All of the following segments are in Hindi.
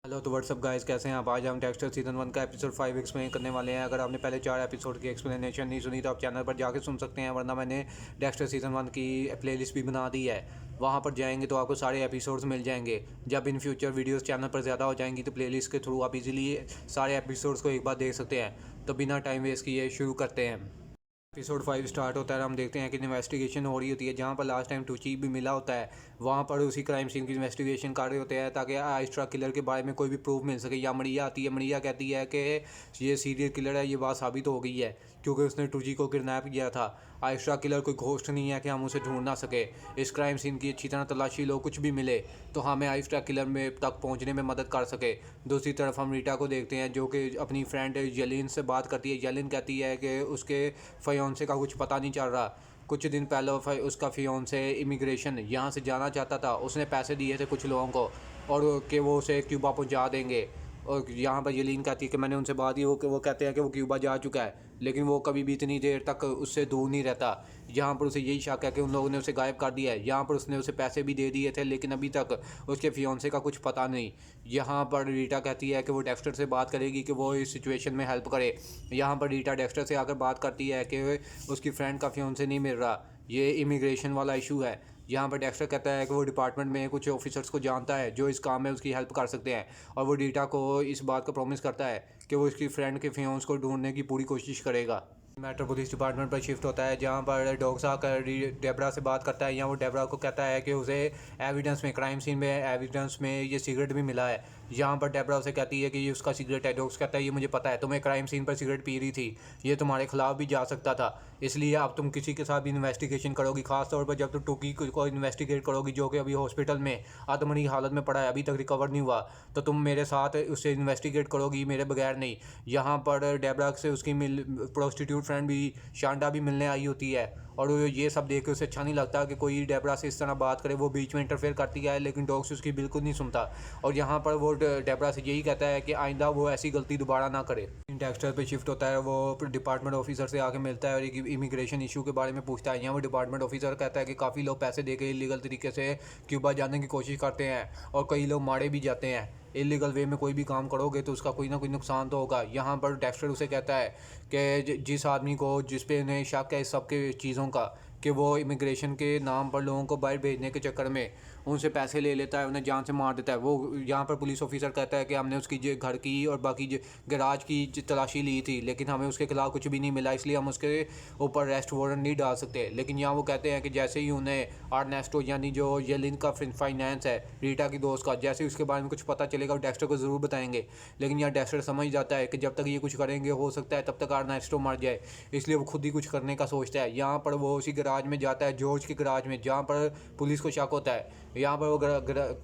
हेलो तो व्हाट्सअप गाइस, कैसे हैं आप। आज हम डेक्स्टर सीज़न 1 का एपिसोड 5 एक्सप्लेन करने वाले हैं। अगर आपने पहले 4 एपिसोड की एक्सप्लेनेशन नहीं सुनी तो आप चैनल पर जाके सुन सकते हैं, वरना मैंने डेक्स्टर सीज़न 1 की प्लेलिस्ट भी बना दी है। वहाँ पर जाएंगे तो आपको सारे एपिसोड्स मिल जाएंगे। जब इन फ्यूचर वीडियोस चैनल पर ज़्यादा हो जाएंगी तो प्लेलिस्ट के थ्रू आप इजीली सारे एपिसोड्स को एक बार देख सकते हैं। तो बिना टाइम वेस्ट किए शुरू करते हैं। एपिसोड 5 स्टार्ट होता है। हम देखते हैं कि इन्वेस्टिगेशन हो रही होती है, जहाँ पर लास्ट टाइम टूची भी मिला होता है। वहाँ पर उसी क्राइम सीन की इन्वेस्टिगेशन कर रहे होते हैं ताकि आइस्ट्रा किलर के बारे में कोई भी प्रूफ मिल सके। या मरिया आती है, मरिया कहती है कि ये सीरियल किलर है। ये बात साबित हो गई है क्योंकि उसने टूची को किडनैप किया था। आइस्ट्रा किलर कोई घोस्ट नहीं है कि हम उसे ढूंढ ना सके। इस क्राइम सीन की अच्छी तरह तलाशी लो, कुछ भी मिले तो हमें आइस्ट्रा किलर में तक पहुंचने में मदद कर सके। दूसरी तरफ हम रीटा को देखते हैं जो कि अपनी फ्रेंड येलिन से बात करती है। येलिन कहती है कि उसके फियांसे का कुछ पता नहीं चल रहा। कुछ दिन पहले उसका फियांसे इमिग्रेशन यहाँ से जाना चाहता था। उसने पैसे दिए थे कुछ लोगों को और कि वो उसे क्यूबा पहुँचा देंगे। और यहाँ पर यलीन कहती है कि मैंने उनसे बात की, वो कहते हैं कि वो क्यूबा जा चुका है, लेकिन वो कभी भी इतनी देर तक उससे दूर नहीं रहता। यहाँ पर उसे यही शक है कि उन लोगों ने उसे गायब कर दिया है। यहाँ पर उसने उसे पैसे भी दे दिए थे, लेकिन अभी तक उसके फियांसे का कुछ पता नहीं। यहाँ पर रीटा कहती है कि वो डेक्स्टर से बात करेगी कि वो इस सिचुएशन में हेल्प करे। यहाँ पर रीटा डेक्स्टर से आकर बात करती है कि उसकी फ्रेंड का फियांसे नहीं मिल रहा, ये इमिग्रेशन वाला इशू है। यहाँ पर डेक्स्टर कहता है कि वो डिपार्टमेंट में कुछ ऑफिसर्स को जानता है जो इस काम में उसकी हेल्प कर सकते हैं, और वो रीटा को इस बात का प्रॉमिस करता है कि वो इसकी फ्रेंड के फियांस को ढूंढने की पूरी कोशिश करेगा। मैटर पुलिस डिपार्टमेंट पर शिफ्ट होता है, जहाँ पर डॉग्स आकर डेबरा से बात करता है। यहाँ वो डेबरा को कहता है कि उसे एविडेंस में, क्राइम सीन में एविडेंस में ये सिगरेट भी मिला है। यहाँ पर डेबरा उसे कहती है कि ये उसका सिगरेट है। डॉग्स कहता है ये मुझे पता है, तुम्हें क्राइम सीन पर सिगरेट पी रही थी, ये तुम्हारे खिलाफ भी जा सकता था, इसलिए अब तुम किसी के साथ भी इन्वेस्टिगेशन करोगी, खासतौर पर जब तुम टूकी को इन्वेस्टिगेट करोगी जो कि अभी हॉस्पिटल में आत्महनी हालत में पड़ा है, अभी तक रिकवर नहीं हुआ, तो तुम मेरे साथ उससे इन्वेस्टिगेट करोगी, मेरे बगैर नहीं। यहाँ पर डेबरा से उसकी प्रोस्टिट्यूट फ्रेंड भी, शांडा भी मिलने आई होती है, और ये सब देख के उसे अच्छा नहीं लगता कि कोई डेबरा से इस तरह बात करे। वो बीच में इंटरफेयर करती है, लेकिन डॉग्स उसकी बिल्कुल नहीं सुनता। और यहाँ पर वो डेबरा से यही कहता है कि आइंदा वो ऐसी गलती दोबारा ना करे। डेक्स्टर पे शिफ्ट होता है, वो डिपार्टमेंट ऑफिसर से आके मिलता है और एक इमिग्रेशन इशू के बारे में पूछता है। यहाँ वो डिपार्टमेंट ऑफिसर कहता है कि काफ़ी लोग पैसे दे के इलीगल तरीके से क्यूबा जाने की कोशिश करते हैं और कई लोग मारे भी जाते हैं। इलीगल वे में कोई भी काम करोगे तो उसका कोई ना कोई नुकसान तो होगा। यहाँ पर डेक्स्टर उसे कहता है कि जिस आदमी को, जिस पे उन्हें शक है इस सब के चीज़ों का, कि वो इमिग्रेशन के नाम पर लोगों को बाहर भेजने के चक्कर में उनसे पैसे ले लेता है, उन्हें जान से मार देता है। वो यहाँ पर पुलिस ऑफिसर कहता है कि हमने उसकी घर की और बाकी गैराज की तलाशी ली थी, लेकिन हमें उसके खिलाफ कुछ भी नहीं मिला, इसलिए हम उसके ऊपर अरेस्ट वारंट नहीं डाल सकते। लेकिन यहाँ वो कहते हैं कि जैसे ही उन्हें आर्नेस्टो, यानी जो येलिन का फाइनेंस है, रीटा की दोस्त का, जैसे ही उसके बारे में कुछ पता चलेगा वो डेक्स्टर को ज़रूर बताएंगे। लेकिन यहाँ डेक्स्टर समझ जाता है कि जब तक ये कुछ करेंगे हो सकता है तब तक आर्नेस्टो मर जाए, इसलिए वो खुद ही कुछ करने का सोचता है। यहाँ पर वो उसी गराज में जाता है, जॉर्ज के गराज में, जहाँ पर पुलिस को शक होता है। यहाँ पर वो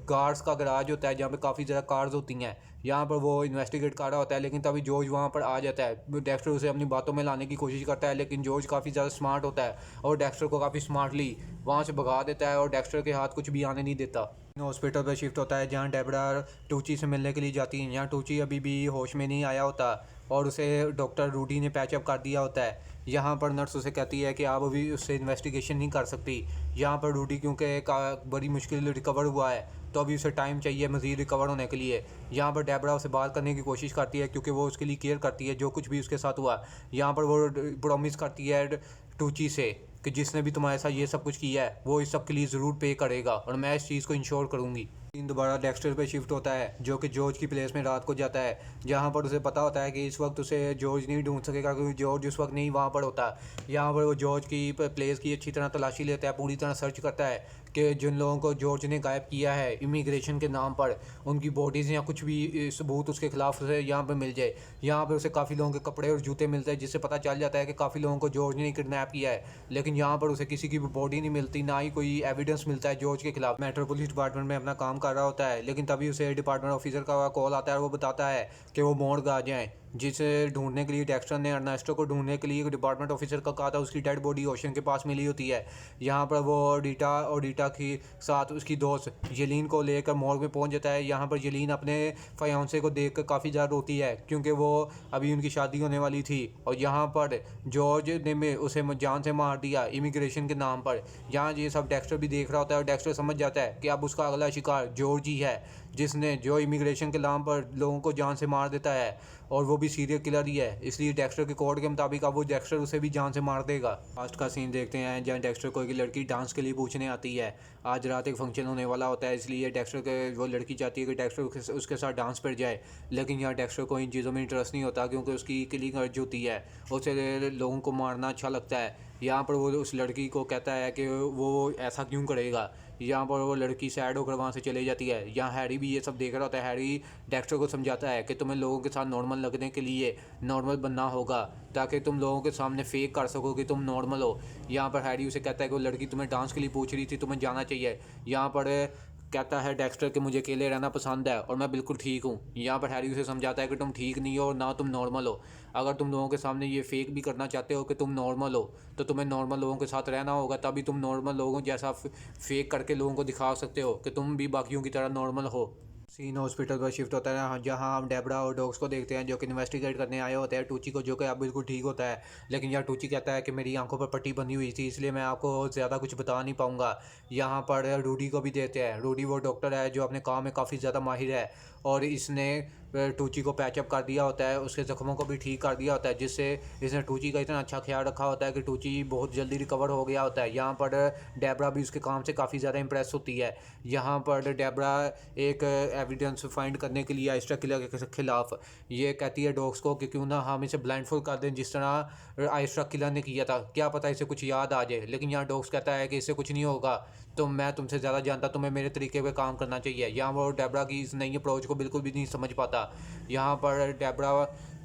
कार्स का गराज होता है जहाँ पे काफ़ी ज़्यादा कार्स होती हैं। यहाँ पर वो इन्वेस्टिगेट कर रहा होता है, लेकिन तभी जॉर्ज वहाँ पर आ जाता है। डेक्स्टर उसे अपनी बातों में लाने की कोशिश करता है, लेकिन जॉर्ज काफ़ी ज़्यादा स्मार्ट होता है और डेक्स्टर को काफ़ी स्मार्टली वहाँ से भगा देता है और डेक्स्टर के हाथ कुछ भी आने नहीं देता। हॉस्पिटल पर शिफ्ट होता है, जहाँ डेबरा टूची से मिलने के लिए जाती है। यहाँ टूची अभी भी होश में नहीं आया होता और उसे डॉक्टर रूडी ने पैचअप कर दिया होता है। यहाँ पर नर्स उसे कहती है कि आप अभी उससे इन्वेस्टिगेशन नहीं कर सकती। यहाँ पर रूडी क्योंकि बड़ी मुश्किल रिकवर हुआ है, तो अभी उसे टाइम चाहिए मज़ीद रिकवर होने के लिए। यहाँ पर डेबरा उसे बात करने की कोशिश करती है क्योंकि वो उसके लिए केयर करती है जो कुछ भी उसके साथ हुआ। यहाँ पर वो प्रॉमिस करती है टूची से कि जिसने भी तुम्हारे साथ ये सब कुछ किया है वो इस सब के लिए ज़रूर पे करेगा और मैं इस चीज़ को इंश्योर करूँगी। दोबारा डेक्स्टर पे शिफ्ट होता है, जो कि जॉर्ज की प्लेस में रात को जाता है, जहाँ पर उसे पता होता है कि इस वक्त उसे जॉर्ज नहीं ढूंढ सकेगा क्योंकि जॉर्ज उस वक्त नहीं वहाँ पर होता। यहाँ पर वो जॉर्ज की प्लेस की अच्छी तरह तलाशी लेता है, पूरी तरह सर्च करता है कि जिन लोगों को जॉर्ज ने गायब किया है इमिग्रेशन के नाम पर, उनकी बॉडीज़ या कुछ भी सबूत उसके खिलाफ उसे यहाँ पर मिल जाए। यहाँ पर उसे काफ़ी लोगों के कपड़े और जूते मिलते हैं, जिससे पता चल जाता है कि काफ़ी लोगों को जॉर्ज ने किडनैप किया है। लेकिन यहाँ पर उसे किसी की भी बॉडी नहीं मिलती, ना ही कोई एविडेंस मिलता है जॉर्ज के खिलाफ। मेट्रो पुलिस डिपार्टमेंट में अपना काम कर रहा होता है, लेकिन तभी उसे डिपार्टमेंट ऑफिसर का कॉल आता है और वो बताता है कि वो मोड़ आ जाएँ, जिसे ढूंढने के लिए डेक्स्टर ने अर्नेस्टो को ढूंढने के लिए डिपार्टमेंट ऑफिसर का कहा था। उसकी डेड बॉडी ओशन के पास मिली होती है। यहाँ पर वो रीटा और रीटा के साथ उसकी दोस्त येलीन को लेकर मॉर्ग में पहुंच जाता है। यहाँ पर येलीन अपने फियांसे को देखकर काफ़ी ज़्यादा रोती है क्योंकि वो अभी उनकी शादी होने वाली थी और यहाँ पर जॉर्ज ने उसे जान से मार दिया इमिग्रेशन के नाम पर। यहाँ ये सब डेक्स्टर भी देख रहा होता है और डेक्स्टर समझ जाता है कि अब उसका अगला शिकार जॉर्ज ही है। जिसने जो इमिग्रेशन के नाम पर लोगों को जान से मार देता है, और वो भी सीरियल किलर ही है। इसलिए डेक्स्टर के कोड के मुताबिक अब वो डेक्स्टर उसे भी जान से मार देगा। लास्ट का सीन देखते हैं जहाँ डेक्स्टर को एक लड़की डांस के लिए पूछने आती है। आज रात एक फंक्शन होने वाला होता है, इसलिए डेक्स्टर के वो लड़की चाहती है कि डेक्स्टर उसके साथ डांस पर जाए। लेकिन यहाँ डेक्स्टर को इन चीज़ों में इंटरेस्ट नहीं होता, क्योंकि उसकी किलिंग अर्ज होती है, उसे लोगों को मारना अच्छा लगता है। यहाँ पर वो उस लड़की को कहता है कि वो ऐसा क्यों करेगा। यहाँ पर वो लड़की सैड होकर वहाँ से चली जाती है। यहाँ हैरी भी ये सब देख रहा होता है। हैरी डेक्स्टर को समझाता है कि तुम्हें लोगों के साथ नॉर्मल लगने के लिए नॉर्मल बनना होगा, ताकि तुम लोगों के सामने फेक कर सको कि तुम नॉर्मल हो। यहाँ पर हैरी उसे कहता है कि वो लड़की तुम्हें डांस के लिए पूछ रही थी, तुम्हें जाना चाहिए। यहाँ पर कहता है डेक्स्टर कि मुझे अकेले रहना पसंद है और मैं बिल्कुल ठीक हूँ। यहाँ पर हैरी उसे समझाता है कि तुम ठीक नहीं हो और ना तुम नॉर्मल हो। अगर तुम लोगों के सामने ये फेक भी करना चाहते हो कि तुम नॉर्मल हो, तो तुम्हें नॉर्मल लोगों के साथ रहना होगा, तभी तुम नॉर्मल लोगों जैसा फेक करके लोगों को दिखा सकते हो कि तुम भी बाकियों की तरह नॉर्मल हो। सीन हॉस्पिटल पर शिफ्ट होता है, जहाँ हम डेब्रा और डॉग्स को देखते हैं जो कि इन्वेस्टिगेट करने आए होते हैं टूची को, जो कि अब बिल्कुल ठीक होता है। लेकिन यार टूची कहता है कि मेरी आंखों पर पट्टी बंधी हुई थी, इसलिए मैं आपको ज़्यादा कुछ बता नहीं पाऊँगा। यहाँ पर रूडी को भी देते हैं। रूडी वो डॉक्टर है जो अपने काम में काफ़ी ज़्यादा माहिर है, और इसने टूची को पैचअप कर दिया होता है, उसके ज़ख्मों को भी ठीक कर दिया होता है, जिससे इसने टूची का इतना अच्छा ख्याल रखा होता है कि टूची बहुत जल्दी रिकवर हो गया होता है। यहाँ पर डेब्रा भी उसके काम से काफ़ी ज़्यादा इंप्रेस होती है। यहाँ पर डेब्रा एक एविडेंस फाइंड करने के लिए आइस्ट्रा किलर के खिलाफ ये कहती है डॉग्स को कि क्यों ना हम इसे ब्लाइंडफोल्ड कर दें, जिस तरह आइस्ट्रा किलर ने किया था, क्या पता इसे कुछ याद आ जाए। लेकिन यहाँ डॉग्स कहता है कि इससे कुछ नहीं होगा, तो मैं तुमसे ज़्यादा जानता, तुम्हें मेरे तरीके पे काम करना चाहिए। यहाँ वो डेब्रा की इस नई अप्रोच को बिल्कुल भी नहीं समझ पाता। यहाँ पर डेब्रा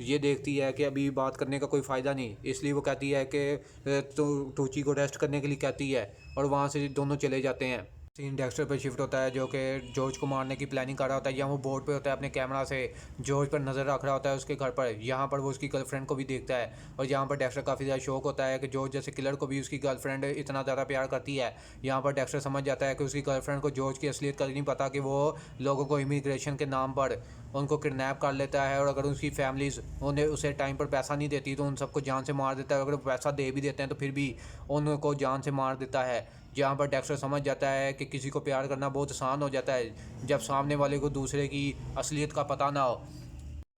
ये देखती है कि अभी बात करने का कोई फ़ायदा नहीं, इसलिए वो कहती है कि तो टूची को रेस्ट करने के लिए कहती है, और वहाँ से दोनों चले जाते हैं। सीन डेक्स्टर पर शिफ्ट होता है जो कि जॉर्ज को मारने की प्लानिंग कर रहा होता है। यहाँ वो बोर्ड पे होता है, अपने कैमरा से जॉर्ज पर नज़र रख रहा होता है उसके घर पर। यहाँ पर वो उसकी गर्लफ्रेंड को भी देखता है, और यहाँ पर डेक्स्टर काफ़ी ज़्यादा शौक होता है कि जॉर्ज जैसे किलर को भी उसकी गर्लफ्रेंड इतना ज़्यादा प्यार करती है। यहाँ पर डेक्स्टर समझ जाता है कि उसकी गर्लफ्रेंड को जॉर्ज की असलियत का नहीं पता, कि वो लोगों को इमिग्रेशन के नाम पर उनको किडनैप कर लेता है, और अगर उसकी फैमिलीज़ उन्हें उसे टाइम पर पैसा नहीं देती तो उन सबको जान से मार देता है। अगर पैसा दे भी देते हैं तो फिर भी उनको जान से मार देता है। जहाँ पर डेक्स्टर समझ जाता है कि किसी को प्यार करना बहुत आसान हो जाता है जब सामने वाले को दूसरे की असलियत का पता ना हो।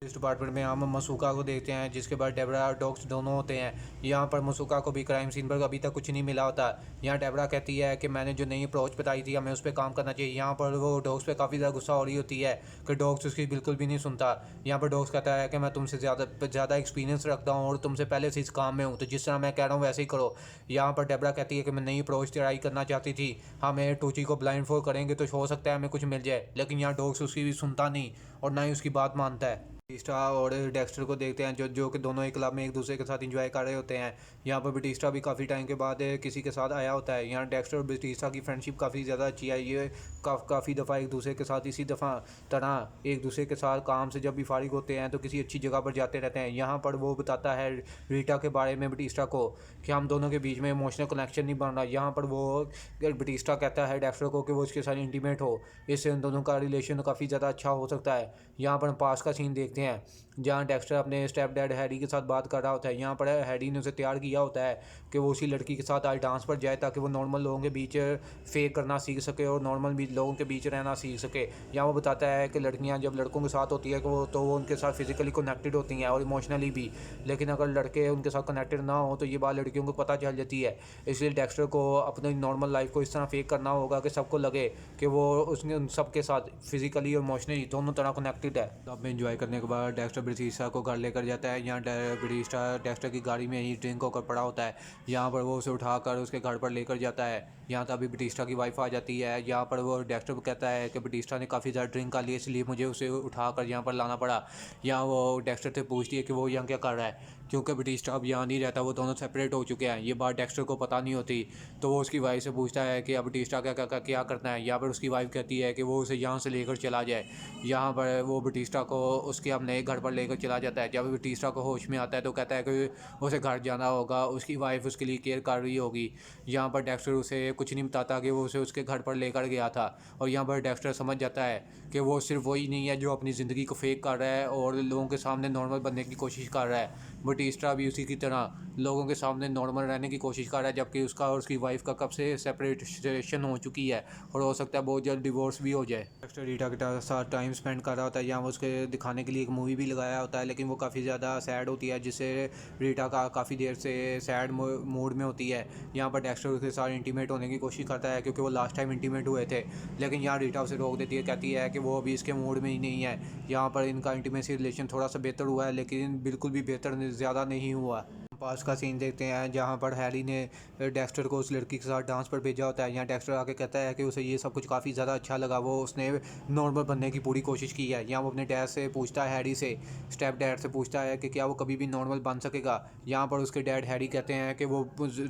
इस डिपार्टमेंट में हम मसूका को देखते हैं, जिसके बाद डेब्रा और डॉग्स दोनों होते हैं। यहाँ पर मसूका को भी क्राइम सीन पर अभी तक कुछ नहीं मिला होता। यहाँ डेब्रा कहती है कि मैंने जो नई अप्रोच बताई थी हमें उस पर काम करना चाहिए। यहाँ पर वो डॉग्स पे काफ़ी ज़्यादा गुस्सा हो रही होती है कि डॉग्स उसकी बिल्कुल भी नहीं सुनता। यहाँ पर डॉग्स कहता है कि मैं तुमसे ज़्यादा एक्सपीरियंस रखता हूँ और तुमसे पहले से इस काम में हूँ, तो जिस तरह मैं कह रहा हूँ वैसे ही करो। यहाँ पर डेब्रा कहती है कि मैं नई अप्रोच ट्राई करना चाहती थी, हमें टूची को ब्लाइंड फोल्ड करेंगे तो हो सकता है हमें कुछ मिल जाए। लेकिन यहाँ डॉग्स उसकी भी सुनता नहीं और ना ही उसकी बात मानता है। बटिस्टा और डेक्स्टर को देखते हैं जो कि दोनों एक क्लब में एक दूसरे के साथ एंजॉय कर रहे होते हैं। यहाँ पर बटिस्टा भी काफ़ी टाइम के बाद किसी के साथ आया होता है। यहाँ डेक्स्टर और बटिस्टा की फ्रेंडशिप काफ़ी ज़्यादा अच्छी है। ये काफ़ी दफ़ा एक दूसरे के साथ इसी तरह एक दूसरे के साथ काम से जब भी फारिग होते हैं तो किसी अच्छी जगह पर जाते रहते हैं। यहाँ पर वो बताता है रीटा के बारे में बटिस्टा को कि हम दोनों के बीच में इमोशनल कनेक्शन नहीं बन रहा। यहाँ पर वो बटिस्टा कहता है डेक्स्टर को कि वो उसके साथ इंटीमेट हो, इससे उन दोनों का रिलेशन काफ़ी ज़्यादा अच्छा हो सकता है। यहाँ पर हम पास का सीन देखते हैं जहाँ डेक्स्टर अपने स्टेप डैड हैरी के साथ बात कर रहा होता है। यहाँ पर हैरी ने उसे तैयार किया होता है कि वो उसी लड़की के साथ आज डांस पर जाए, ताकि वो नॉर्मल लोगों के बीच फेक करना सीख सके और नॉर्मल भी लोगों के बीच रहना सीख सके। यहाँ वो बताता है कि लड़कियाँ जब लड़कों के साथ होती है तो वो उनके साथ फिजिकली कनेक्टेड होती हैं और इमोशनली भी, लेकिन अगर लड़के उनके साथ कनेक्टेड ना हो तो ये बात लड़कियों को पता चल जाती है। इसलिए डेक्स्टर को अपनी नॉर्मल लाइफ को इस तरह फेक करना होगा कि सबको लगे कि वो उसने उन सबके साथ फिजिकली और इमोशनली दोनों तरह कनेक्टेड है। तब में एंजॉय करने के बाद डेक्स्टर बटिस्टा को घर लेकर जाता है। यहाँ बटिस्टा डेक्स्टर की गाड़ी में ही ड्रिंक होकर पड़ा होता है। यहाँ पर वो उसे उठाकर उसके घर पर लेकर जाता है। यहाँ तभी बटिस्टा की वाइफ आ जाती है। यहाँ पर वो डेक्स्टर को कहता है कि बटिस्टा ने काफ़ी ज़्यादा ड्रिंक कर ली, इसलिए मुझे उसे उठाकर यहाँ पर लाना पड़ा। यहाँ वो डेक्स्टर से पूछती है कि वो यहाँ क्या कर रहा है, क्योंकि बटिस्टा अब यहाँ नहीं रहता, वो दोनों सेपरेट हो चुके हैं। ये बात डेक्स्टर को पता नहीं होती, तो वो उसकी वाइफ से पूछता है कि अब बटिस्टा क्या करना है। यहाँ पर उसकी वाइफ कहती है कि वो उसे यहाँ से लेकर चला जाए। यहाँ पर वो बटिस्टा को उसके अब नए घर पर लेकर चला जाता है। जब बटिस्टा को होश में आता है तो कहता है कि उसे घर जाना होगा, उसकी वाइफ उसके लिए केयर कर रही होगी। यहाँ पर डेक्स्टर उसे कुछ नहीं बताता कि वो उसे उसके घर पर लेकर गया था। और यहाँ पर डेक्स्टर समझ जाता है कि वो सिर्फ वही नहीं है जो अपनी ज़िंदगी को फेक कर रहा है और लोगों के सामने नॉर्मल बनने की कोशिश कर रहा है। बटिस्टा भी उसी की तरह लोगों के सामने नॉर्मल रहने की कोशिश कर रहा है, जबकि उसका और उसकी वाइफ का कब से सेपरेशन हो चुकी है और हो सकता है बहुत जल्द डिवोर्स भी हो जाए। डेक्स्टर रीटा के साथ टाइम स्पेंड कर रहा होता है, यहाँ उसके दिखाने के लिए एक मूवी भी लगाया होता है, लेकिन वो काफ़ी ज़्यादा सैड होती है जिससे रीटा का काफ़ी देर से सैड मूड में होती है। यहाँ पर डेक्स्टर उसके साथ इंटीमेट होने की कोशिश करता है क्योंकि वो लास्ट टाइम इंटीमेट हुए थे, लेकिन यहाँ रीटा उसे रोक देती है, कहती है कि वो अभी इसके मूड में ही नहीं है। यहाँ पर इनका इंटीमेसी रिलेशन थोड़ा सा बेहतर हुआ है, लेकिन बिल्कुल भी बेहतर ज़्यादा नहीं हुआ। पास का सीन देखते हैं जहाँ पर हैरी ने डेक्स्टर को उस लड़की के साथ डांस पर भेजा होता है। यहाँ डेक्स्टर आके कहता है कि उसे ये सब कुछ काफ़ी ज़्यादा अच्छा लगा, वो उसने नॉर्मल बनने की पूरी कोशिश की है। यहाँ वो अपने डैड से पूछता है, हैरी से, स्टेप डैड से पूछता है कि क्या वो कभी भी नॉर्मल बन सकेगा। यहाँ पर उसके डैड हैरी कहते हैं कि वो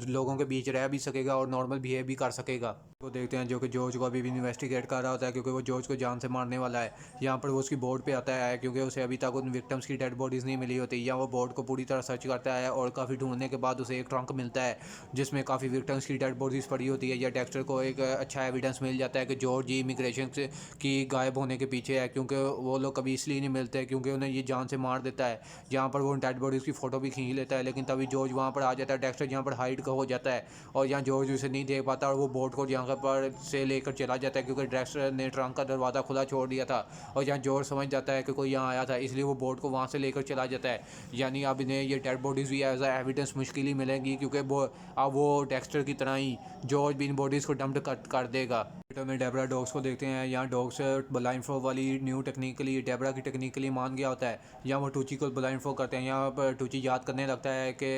लोगों के बीच रह भी सकेगा और नॉर्मल बिहेव भी कर सकेगा। वो देखते हैं जो कि जॉर्ज को अभी भी इन्वेस्टिगेट कर रहा होता है क्योंकि वो जॉर्ज को जान से मारने वाला है। यहाँ पर वो उसकी बोर्ड पे आता है क्योंकि उसे अभी तक उन विक्टिम्स की डेड बॉडीज़ नहीं मिली होती। यहाँ वो बोर्ड को पूरी तरह सर्च करता है और काफ़ी ढूंढने के बाद उसे एक ट्रंक मिलता है जिसमें काफ़ी विक्टिम्स की डेड बॉडीज़ पड़ी होती है। या डेक्स्टर को एक अच्छा एविडेंस मिल जाता है कि जॉर्ज इमिग्रेशन की गायब होने के पीछे है, क्योंकि वो लोग कभी इसलिए नहीं मिलते क्योंकि उन्हें ये जान से मार देता है। यहाँ पर वो उन डेड बॉडीज़ की फ़ोटो भी खींच लेता है, लेकिन तभी जॉर्ज वहाँ पर आ जाता है। डेक्स्टर यहाँ पर हाइड हो जाता है और यहाँ जॉर्ज उसे नहीं देख पाता और वो बोट को यहाँ पर से लेकर चला जाता है क्योंकि डेक्स्टर ने ट्रंक का दरवाज़ा खुला छोड़ दिया था। और यहाँ जॉर्ज समझ जाता है कि कोई यहाँ आया था, इसलिए वो बोट को वहाँ से लेकर चला जाता है। यानी अब इन्हें ये डेड बॉडीज़ भी एज आ एविडेंस मुश्किल ही मिलेंगी क्योंकि अब वो डेक्स्टर की तरह ही जॉर्ज भी इन बॉडीज़ को डंप कर देगा। में डेबरा डॉग्स को देखते हैं। यहाँ डॉग्स ब्लाइंड फ्लो वाली न्यू टेक्निक के लिए, डेबरा की टेक्निक के लिए मान गया होता है। यहाँ वो टूची को ब्लाइंड फ्लो करते हैं। यहाँ पर टूची याद करने लगता है कि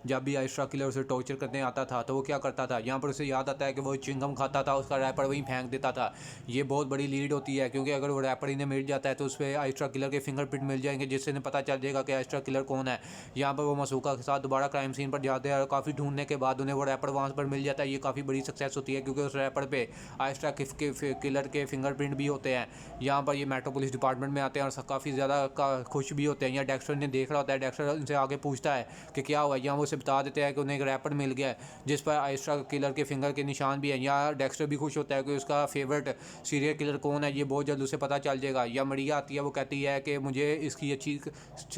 जब भी आइस्ट्रा किलर उसे टॉर्चर करने आता था तो वो क्या करता था। यहाँ पर उसे याद आता है कि वो चिंगम खाता था, उसका रैपर वहीं फेंक देता था। ये बहुत बड़ी लीड होती है क्योंकि अगर वो रैपर इन्हें मिल जाता है तो उस पर आइस्ट्रा किलर के फिंगरप्रिंट मिल जाएंगे, जिससे इन्हें पता चल जाएगा कि आइस्ट्रा किलर कौन है। यहाँ पर वो मसूका के साथ दोबारा क्राइम सीन पर जाते हैं और काफ़ी ढूंढने के बाद उन्हें वो रैपर वहाँ पर मिल जाता है। ये काफ़ी बड़ी सक्सेस होती है क्योंकि उस रैपर पे आइस्ट्रा किलर के फिंगरप्रिंट भी होते हैं। यहाँ पर ये मेट्रो पुलिस डिपार्टमेंट में आते हैं और काफ़ी ज़्यादा खुश भी होते हैं। यहाँ डेक्स्टर ने देख रहा होता है, डेक्स्टर उनसे आगे पूछता है कि क्या हुआ। यहाँ वो उसे बता देते हैं कि उन्हें एक रैपर मिल गया है जिस पर आइस्ट्रा किलर के फिंगर के निशान भी हैं। यहाँ डेक्स्टर भी खुश होता है कि उसका फेवरेट सीरियल किलर कौन है, ये बहुत जल्द उसे पता चल जाएगा। या मरिया आती है, वो कहती है कि मुझे इसकी अच्छी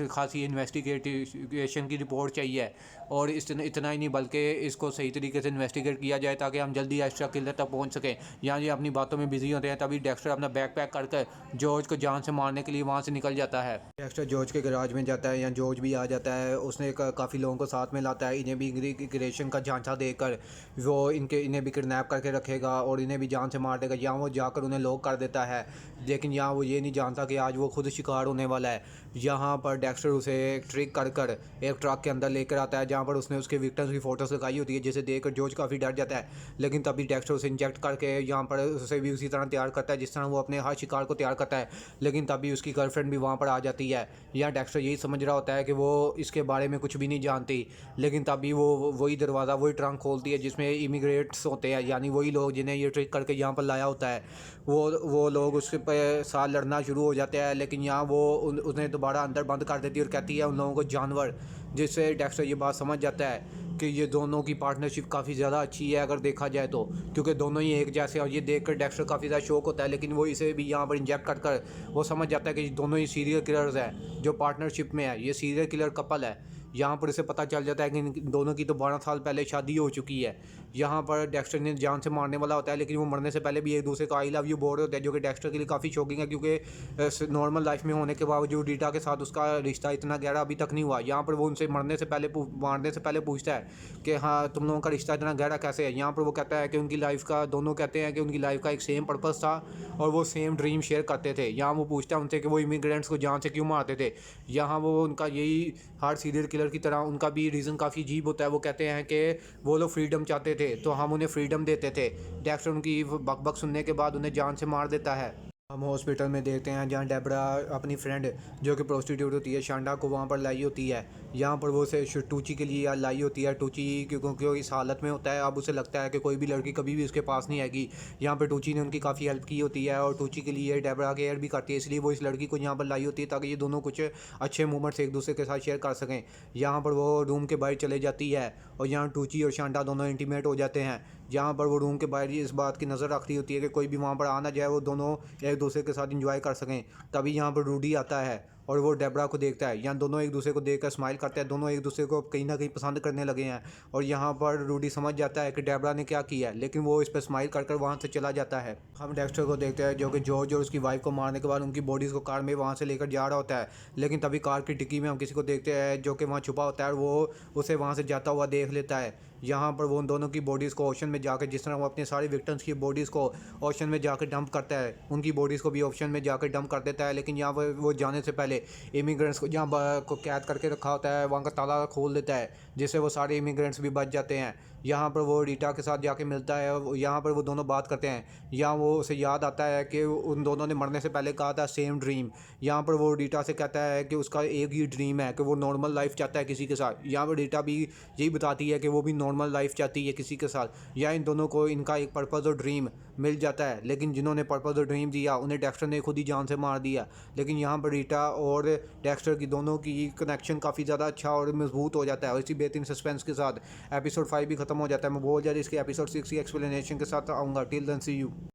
खासी इन्वेस्टिगेशन की रिपोर्ट चाहिए और इतना ही नहीं बल्कि इसको सही तरीके से इन्वेस्टिगेट किया जाए ताकि हम जल्दी आइस्ट्रा किलर तक पहुँच सकें। यहाँ ये अपनी बातों में बिजी होते हैं, तभी डेक्स्टर अपना बैग पैक करके जॉर्ज को जान से मारने के लिए वहाँ से निकल जाता है। डेक्स्टर जॉर्ज के गैराज में जाता है, यहाँ जॉर्ज भी आ जाता है। उसने काफ़ी लोगों को साथ में लाता है। इन्हें भी इमिग्रेशन का झांसा देकर वो इन्हें भी किडनैप करके रखेगा और इन्हें भी जान से मार देगा। यहाँ वो जाकर उन्हें लॉक कर देता है, लेकिन यहाँ वो ये नहीं जानता कि आज वो खुद शिकार होने वाला है। यहाँ पर डेक्स्टर उसे एक ट्रिक कर एक ट्रक के अंदर लेकर आता है जहाँ पर उसने उसके विक्टिम्स की फ़ोटोज़ लगाई होती है, जिसे देखकर जॉर्ज काफ़ी डर जाता है। लेकिन तभी डेक्स्टर उसे इंजेक्ट करके यहाँ पर उसे भी उसी तरह तैयार करता है जिस तरह वो अपने हर शिकार को तैयार करता है। लेकिन तभी उसकी गर्लफ्रेंड भी वहाँ पर आ जाती है। यहाँ डेक्स्टर यही समझ रहा होता है कि वो इसके बारे में कुछ भी नहीं जानती, लेकिन तभी वो वही दरवाज़ा, वही ट्रंक खोलती है जिसमें इमिग्रेट्स होते हैं, यानी वही लोग जिन्हें ये ट्रिक करके यहाँ पर लाया होता है। वो लोग उसके साथ लड़ना शुरू हो जाते हैं, लेकिन यहाँ वो उन्हें दोबारा अंदर बंद कर देती है और कहती है उन लोगों को जानवर, जिससे डेक्स्टर ये बात समझ जाता है कि ये दोनों की पार्टनरशिप काफ़ी ज़्यादा अच्छी है अगर देखा जाए तो, क्योंकि दोनों ही एक जैसे। और ये देखकर डेक्स्टर काफ़ी ज़्यादा शौक होता है, लेकिन वो इसे भी यहाँ पर इंजेक्ट कर वो समझ जाता है कि दोनों ही सीरियल किलर्स हैं जो पार्टनरशिप में है, ये सीरियल किलर कपल है। यहाँ पर इसे पता चल जाता है कि इन दोनों की तो 12 साल पहले शादी हो चुकी है। यहाँ पर डेक्स्टर ने जान से मारने वाला होता है, लेकिन वो मरने से पहले भी एक दूसरे को आई लव यू बोल रहे होते हैं, जो कि डेक्स्टर के लिए काफ़ी शॉकिंग है क्योंकि नॉर्मल लाइफ में होने के बावजूद रीटा के साथ उसका रिश्ता इतना गहरा अभी तक नहीं हुआ। यहाँ पर वो उनसे मारने से पहले पूछता है कि हाँ तुम लोगों का रिश्ता इतना गहरा कैसे है। यहाँ पर वो कहता है कि उनकी लाइफ का, दोनों कहते हैं कि उनकी लाइफ का एक सेम पर्पस था और वो सेम ड्रीम शेयर करते थे। यहाँ वो पूछता है उनसे कि वो इमिग्रेंट्स को जान से क्यों मारते थे। यहाँ वो उनका यही हर सीरियल किलर की तरह उनका भी रीज़न काफ़ी अजीब होता है। वो कहते हैं कि वो लोग फ्रीडम चाहते थे तो हम उन्हें फ्रीडम देते थे। डेक्स्टर उनकी बक सुनने के बाद उन्हें जान से मार देता है। हम हॉस्पिटल में देखते हैं जहाँ डेबरा अपनी फ्रेंड जो कि प्रोस्टिट्यूट होती है शांडा को वहाँ पर लाई होती है। यहाँ पर वो उसे टूची के लिए लाई होती है। टूची क्योंकि इस हालत में होता है, अब उसे लगता है कि कोई भी लड़की कभी भी उसके पास नहीं आएगी। यहाँ पर टूची ने उनकी काफ़ी हेल्प की होती है और टूची के लिए डेबरा केयर भी करती है, इसलिए वो इस लड़की को यहाँ पर लाई होती है ताकि ये दोनों कुछ अच्छे मोमेंट्स एक दूसरे के साथ शेयर कर सकें। यहाँ पर वो रूम के बाहर चले जाती है और यहाँ टूची और शांडा दोनों इंटीमेट हो जाते हैं। जहाँ पर वो रूम के बाहर इस बात की नज़र रख रही होती है कि कोई भी वहाँ पर आ ना जाए, वो दोनों एक दूसरे के साथ इंजॉय कर सकें। तभी यहाँ पर रूडी आता है और वो डेबरा को देखता है। यहाँ दोनों एक दूसरे को देखकर स्माइल करते हैं, दोनों एक दूसरे को कहीं ना कहीं पसंद करने लगे हैं। और यहाँ पर रूडी समझ जाता है कि डेबरा ने क्या किया है, लेकिन वो इस पर स्माइल कर वहाँ से चला जाता है। हम डेक्स्टर को देखते हैं जो कि जॉर्ज और उसकी वाइफ को मारने के बाद उनकी बॉडीज़ को कार में वहाँ से लेकर जा रहा होता है। लेकिन तभी कार की डिक्की में हम किसी को देखते हैं जो कि वहाँ छुपा होता है और वो उसे वहाँ से जाता हुआ देख लेता है। यहाँ पर वो उन दोनों की बॉडीज़ को ओशन में जाकर, जिस तरह वो अपने सारे विक्टिम्स की बॉडीज़ को ओशन में जाकर डंप करता है, उनकी बॉडीज़ को भी ओशन में जाकर डंप कर देता है। लेकिन यहाँ पर वो जाने से पहले इमिग्रेंट्स को जहाँ को कैद करके रखा होता है वहाँ का ताला खोल देता है, जिससे वो सारे इमिग्रेंट्स भी बच जाते हैं। यहाँ पर वो रीटा के साथ जाके मिलता है और यहाँ पर वो दोनों बात करते हैं। यहाँ वो उसे याद आता है कि उन दोनों ने मरने से पहले कहा था सेम ड्रीम। यहाँ पर वो रीटा से कहता है कि उसका एक ही ड्रीम है कि वो नॉर्मल लाइफ चाहता है किसी के साथ। यहाँ पर रीटा भी यही बताती है कि वो भी नॉर्मल लाइफ चाहती है किसी के साथ। या इन दोनों को इनका एक पर्पज़ और ड्रीम मिल जाता है, लेकिन जिन्होंने पर्पज़ और ड्रीम दिया उन्हें डेक्स्टर ने खुद ही जान से मार दिया। लेकिन यहाँ पर रीटा और डेक्स्टर की दोनों की कनेक्शन काफ़ी ज़्यादा अच्छा और मजबूत हो जाता है। और इसी बेहतरीन सस्पेंस के साथ एपिसोड 5 भी ख़त्म हो जाता है। मैं बहुत जल्द इसके एपिसोड 6 की एक्सप्लेनेशन के साथ आऊँगा। Till then see you.